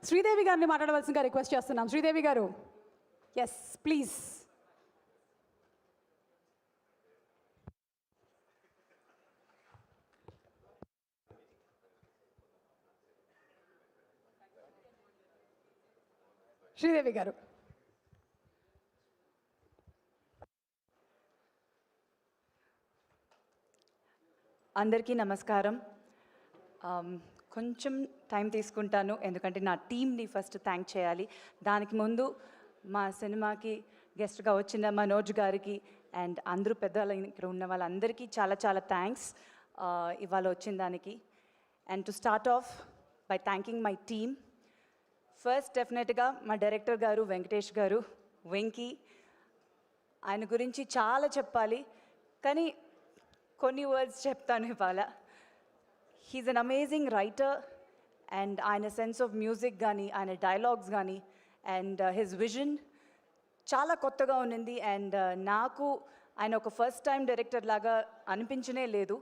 శ్రీదేవి గారిని మాట్లాడవలసిందిగా రిక్వెస్ట్ చేస్తున్నాం. శ్రీదేవి గారు, ఎస్ ప్లీజ్. శ్రీదేవి గారు. అందరికీ నమస్కారం. కొంచెం టైం తీసుకుంటాను ఎందుకంటే నా టీమ్ని ఫస్ట్ థ్యాంక్ చేయాలి. దానికి ముందు మా సినిమాకి గెస్ట్గా వచ్చిన మనోజ్ గారికి అండ్ అందరూ పెద్దవాళ్ళు ఇక్కడ ఉన్న వాళ్ళందరికీ చాలా చాలా థ్యాంక్స్ ఇవాళ వచ్చిన దానికి. And to start of by thanking my team. First డెఫినెట్గా మా డైరెక్టర్ గారు వెంకటేష్ గారు, వెంకీ. ఆయన గురించి చాలా చెప్పాలి కానీ కొన్ని వర్డ్స్ చెప్తాను ఇవాళ. He's an amazing writer and ఆయన సెన్స్ ఆఫ్ మ్యూజిక్ కానీ ఆయన డైలాగ్స్ కానీ అండ్ హిజ్ విజన్ చాలా కొత్తగా ఉన్నింది. అండ్ నాకు ఆయన ఒక ఫస్ట్ టైం డైరెక్టర్ లాగా అనిపించనే లేదు.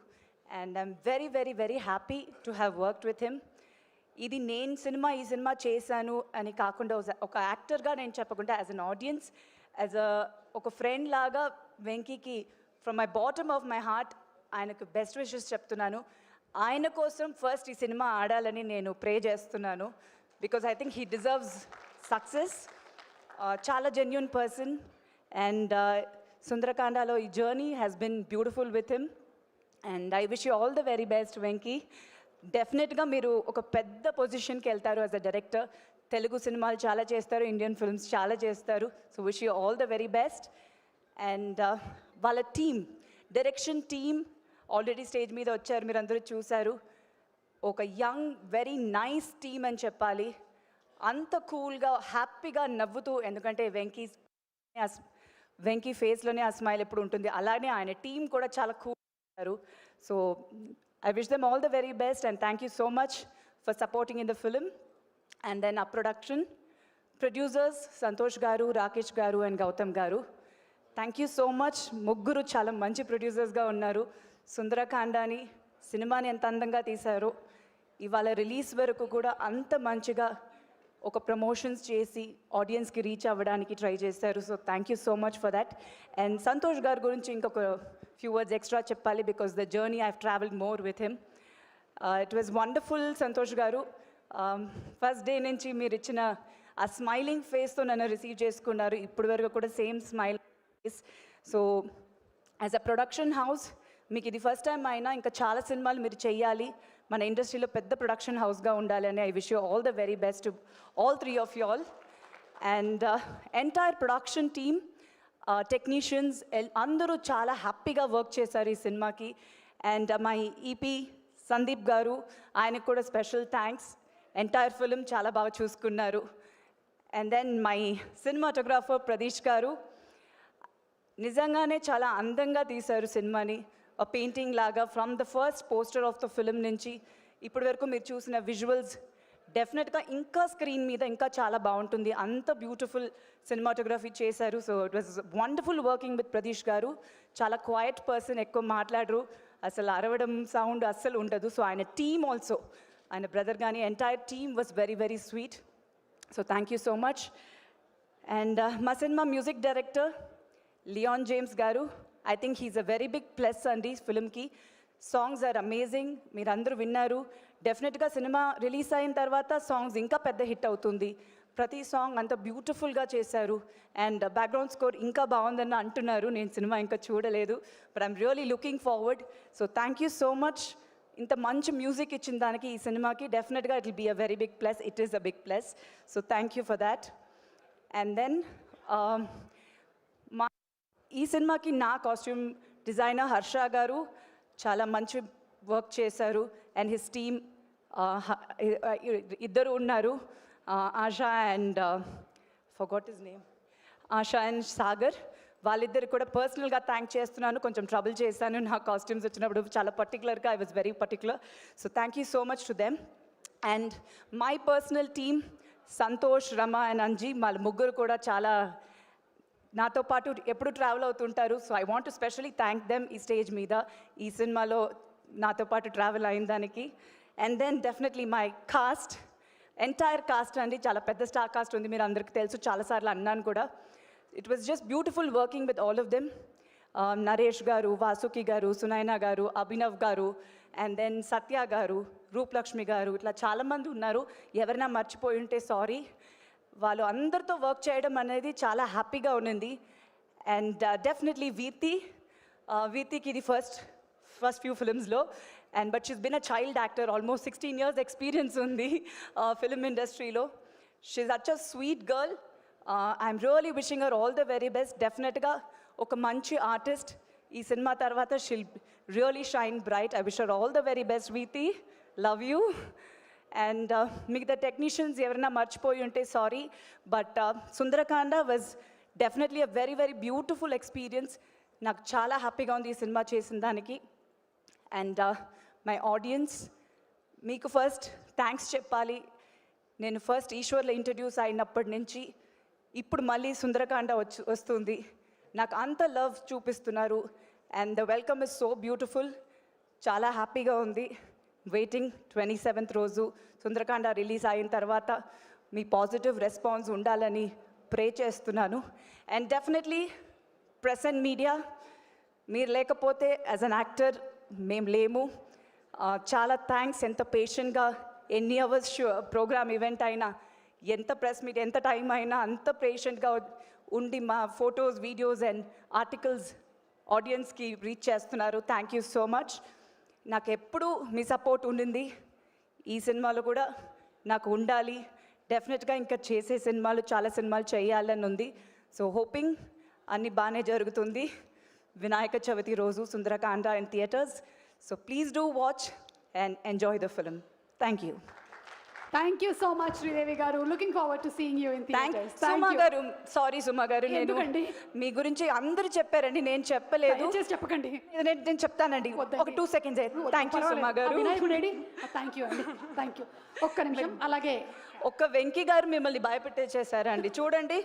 And I'm very very very happy to have worked with him. ఇది నేను ఈ సినిమా చేశాను అని కాకుండా ఒక యాక్టర్గా నేను చెప్పకుండా యాజ్ అన్ ఆడియన్స్, యాజ్ ఒక ఫ్రెండ్ లాగా వెంకీకి from my bottom of my heart ఆయనకు బెస్ట్ విషెస్ చెప్తున్నాను. ఆయన కోసం ఫస్ట్ ఈ సినిమా ఆడాలని నేను ప్రే చేస్తున్నాను because I think he deserves success. చాలా జెన్యూన్ పర్సన్ అండ్ సుందరకాండలో ఈ journey has been beautiful with him and I wish you all the very best Venky. డెఫినెట్గా మీరు ఒక పెద్ద పొజిషన్కి వెళ్తారు యాజ్ అ డైరెక్టర్. తెలుగు సినిమాలు చాలా చేస్తారు, ఇండియన్ ఫిల్మ్స్ చాలా చేస్తారు. So wish you all the very best. And వాళ్ళ team, direction team already stage మీద వచ్చారు, మీరు అందరూ చూశారు. ఒక యంగ్ వెరీ నైస్ టీమ్ అని చెప్పాలి. అంత కూల్గా హ్యాపీగా నవ్వుతూ, ఎందుకంటే వెంకీ ఫేస్లోనే ఆ స్మైల్ ఎప్పుడు ఉంటుంది, అలానే ఆయన టీం కూడా చాలా కూల్ ఉంటారు. So I wish them all the very best and thank you so much for supporting in the film. And then our production, producers Santosh Garu, Rakesh Garu and Gautam Garu. Thank you so much. Mugguru chala manchi producers ga unnaru. Sundarakandani సినిమాని ఎంత అందంగా తీశారు. ఇవాళ release వరకు కూడా అంత మంచిగా ఒక ప్రమోషన్స్ చేసి ఆడియన్స్కి రీచ్ అవ్వడానికి ట్రై చేశారు. So thank you so much for that. And Santosh గారి గురించి ఇంకొక ఫ్యూ వర్డ్స్ ఎక్స్ట్రా చెప్పాలి because the journey I have travelled more with him. It was wonderful Santosh garu. First day నుంచి మీరు ఇచ్చిన ఆ స్మైలింగ్ ఫేస్తో నన్ను రిసీవ్ చేసుకున్నారు. ఇప్పటి వరకు కూడా same smile face. So as a production house మీకు ఇది ఫస్ట్ టైం అయినా ఇంకా చాలా సినిమాలు మీరు చెయ్యాలి, మన ఇండస్ట్రీలో పెద్ద ప్రొడక్షన్ హౌస్గా ఉండాలి అని I wish you all the very best to all three of you all. And entire production team, technicians అందరూ చాలా హ్యాపీగా వర్క్ చేశారు ఈ సినిమాకి. అండ్ మై ఈపీ సందీప్ గారు, ఆయనకు కూడా స్పెషల్ థ్యాంక్స్. ఎంటైర్ ఫిలిం చాలా బాగా చూసుకున్నారు. And then my cinematographer Pradeesh garu, నిజంగానే చాలా అందంగా తీశారు సినిమాని. పెయింటింగ్ లాగా from the first poster of the film నుంచి ఇప్పటి వరకు మీరు చూసిన విజువల్స్ డెఫినెట్గా ఇంకా స్క్రీన్ మీద ఇంకా చాలా బాగుంటుంది. అంత బ్యూటిఫుల్ సినిమాటోగ్రఫీ చేశారు. So it was wonderful working with Pradeesh గారు. చాలా క్వైట్ పర్సన్, ఎక్కువ మాట్లాడరు, అసలు అరవడం సౌండ్ అస్సలు ఉండదు. సో ఆయన టీమ్ ఆల్సో, ఆయన బ్రదర్ కానీ entire team was very very sweet. So thank you so much. And మా cinema music director Leon James garu, I think he's a very big plus అండి ఫిల్మ్కి. సాంగ్స్ ఆర్ అమేజింగ్, మీరు అందరూ విన్నారు. డెఫినెట్గా సినిమా రిలీజ్ అయిన తర్వాత సాంగ్స్ ఇంకా పెద్ద హిట్ అవుతుంది. ప్రతి సాంగ్ అంత బ్యూటిఫుల్గా చేశారు. అండ్ బ్యాక్గ్రౌండ్ స్కోర్ ఇంకా బాగుందని అంటున్నారు. నేను సినిమా ఇంకా చూడలేదు, but I'm really looking forward. So thank you so much. ఇంత మంచి మ్యూజిక్ ఇచ్చిన దానికి ఈ సినిమాకి డెఫినెట్గా it will be a very big plus. It is a big plus. So thank you for that. And then ఈ సినిమాకి నా కాస్ట్యూమ్ డిజైనర్ హర్ష గారు చాలా మంచి వర్క్ చేశారు. అండ్ హిస్ టీమ్ ఇద్దరు ఉన్నారు, ASHA and forgot his name, ASHA and Sagar. వాళ్ళిద్దరు కూడా పర్సనల్గా థ్యాంక్ చేస్తున్నాను. కొంచెం ట్రబుల్ చేశాను నా కాస్ట్యూమ్స్ వచ్చినప్పుడు, చాలా పర్టికులర్గా I was very particular. So thank you so much to them. And my personal team Santosh, Rama and Anji, వాళ్ళ ముగ్గురు కూడా చాలా నాతో పాటు ఎప్పుడు ట్రావెల్ అవుతుంటారు. So I want to specially thank them ఈ స్టేజ్ మీద ఈ సినిమాలో నాతో పాటు ట్రావెల్ అయిన దానికి. And then definitely my cast, entire cast అండి, చాలా పెద్ద స్టార్ కాస్ట్ ఉంది, మీరు అందరికీ తెలుసు, చాలాసార్లు అన్నాను కూడా. It was just beautiful working with all of them. Naresh గారు, వాసుకి గారు, సునైనా గారు, అభినవ్ గారు, అండ్ దెన్ సత్య గారు, రూపలక్ష్మి గారు, ఇట్లా చాలామంది ఉన్నారు. ఎవరైనా మర్చిపోయి ఉంటే సారీ. వాళ్ళు అందరితో వర్క్ చేయడం అనేది చాలా హ్యాపీగా ఉన్నింది. అండ్ డెఫినెట్లీ వీతికి ఇది ఫస్ట్ ఫ్యూ ఫిల్మ్స్లో, and but she's been a child actor, almost 16 years experience ఉంది ఫిల్మ్ ఇండస్ట్రీలో. She's such a sweet girl. I'm really wishing her all the very best. డెఫినెట్గా ఒక మంచి ఆర్టిస్ట్. ఈ సినిమా తర్వాత she'll really shine bright. I wish her all the very best Veethi. Love you. And మిగతా technicians ఎవరైనా మర్చిపోయి ఉంటే sorry. But Sundarakanda was definitely a very very beautiful experience. నాకు చాలా హ్యాపీగా ఉంది ఈ సినిమా చేసిన దానికి. అండ్ మై ఆడియన్స్, మీకు ఫస్ట్ థ్యాంక్స్ చెప్పాలి. నేను ఫస్ట్ ఈశ్వర్లో ఇంట్రడ్యూస్ అయినప్పటి నుంచి ఇప్పుడు మళ్ళీ సుందరకాండ వస్తుంది. నాకు అంత లవ్ చూపిస్తున్నారు. And the welcome is so beautiful. చాలా హ్యాపీగా ఉంది. వెయిటింగ్ 27th రోజు సుందరకాండ రిలీజ్ అయిన తర్వాత మీ పాజిటివ్ రెస్పాన్స్ ఉండాలని ప్రే చేస్తున్నాను. And definitely press and media, మీరు లేకపోతే యాజ్ అన్ యాక్టర్ మేము లేము. చాలా థ్యాంక్స్. ఎంత పేషెంట్గా ఎన్ని అవర్స్ ప్రోగ్రామ్ ఈవెంట్ అయినా, ఎంత ప్రెస్ మీట్ ఎంత టైం అయినా అంత పేషెంట్గా ఉండి మా ఫొటోస్, వీడియోస్ అండ్ ఆర్టికల్స్ ఆడియన్స్కి రీచ్ చేస్తున్నారు. Thank you so much. నాకు ఎప్పుడూ మీ సపోర్ట్ ఉండింది. ఈ సినిమాలో కూడా నాకు ఉండాలి. డెఫినెట్గా ఇంకా చేసే సినిమాలు, చాలా సినిమాలు చేయాలని ఉంది. సో హోపింగ్ అన్నీ బాగానే జరుగుతుంది. వినాయక చవితి రోజు Sundarakanda in theatres. So please do watch and enjoy the film. Thank you. Thank you so much, Sridevi garu. Looking forward to seeing you in theaters. సుమా గారు, సారీ సుమా గారు, నేను ఎందుకండి? మీ గురించి అందరూ చెప్పారండి, నేను చెప్పలేదు. దయచేసి చెప్పకండి. నేను చెప్తానండి, ఒక 2 seconds. థ్యాంక్ యూ సుమా గారు. థ్యాంక్ యూ అండి, థ్యాంక్ యూ. ఒక్క నిమిషం. అలాగే ఒక్క వెంకీ గారు మిమ్మల్ని భయపెట్టేసేసారండి. చూడండి,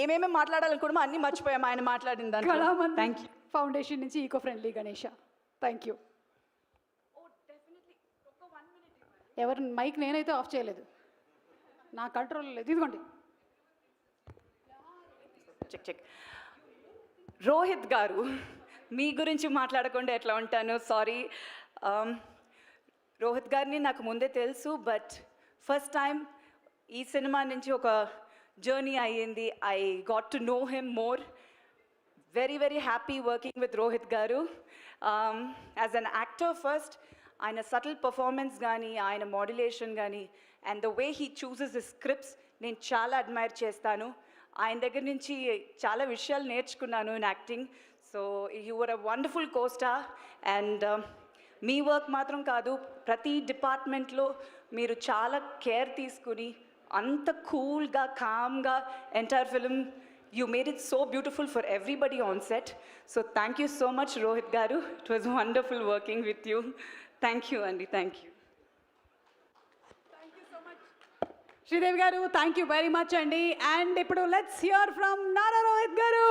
ఏమేమి మాట్లాడాలనుకోవడమో అన్నీ మర్చిపోయాం ఆయన మాట్లాడిన దాంట్లో. కళామందిర్ థ్యాంక్ యూ ఫౌండేషన్ నుంచి eco friendly Ganesha. Thank you. ఎవరు మైక్ నేనైతే ఆఫ్ చేయలేదు, నా కంట్రోల్ లేదు. ఇదిగోండి. చెక్. రోహిత్ గారు, మీ గురించి మాట్లాడకుండా ఎట్లా ఉంటాను, సారీ. రోహిత్ గారిని నాకు ముందే తెలుసు, బట్ ఫస్ట్ టైం ఈ సినిమా నుంచి ఒక జర్నీ అయ్యింది. I got to know him more. Very very happy working with Rohit గారు. యాజ్ అన్ యాక్టర్ ఫస్ట్, ఆయన సటిల్ పర్ఫార్మెన్స్ కానీ, ఆయన మాడ్యులేషన్ కానీ, and the way he chooses his scripts నేను చాలా అడ్మైర్ చేస్తాను. ఆయన దగ్గర నుంచి చాలా విషయాలు నేర్చుకున్నాను in acting. So you were a wonderful co-star. And me work మాత్రం కాదు, ప్రతి డిపార్ట్మెంట్లో మీరు చాలా కేర్ తీసుకుని అంత కూల్గా, కామ్గా entire film you made it so beautiful for everybody on set. So thank you so much, Rohit garu. It was wonderful working with you. Thank you, Andy. Thank you. Thank you so much. Sridevi garu, thank you very much, Andy. And ఇప్పుడు let's hear from Nara Rohit garu.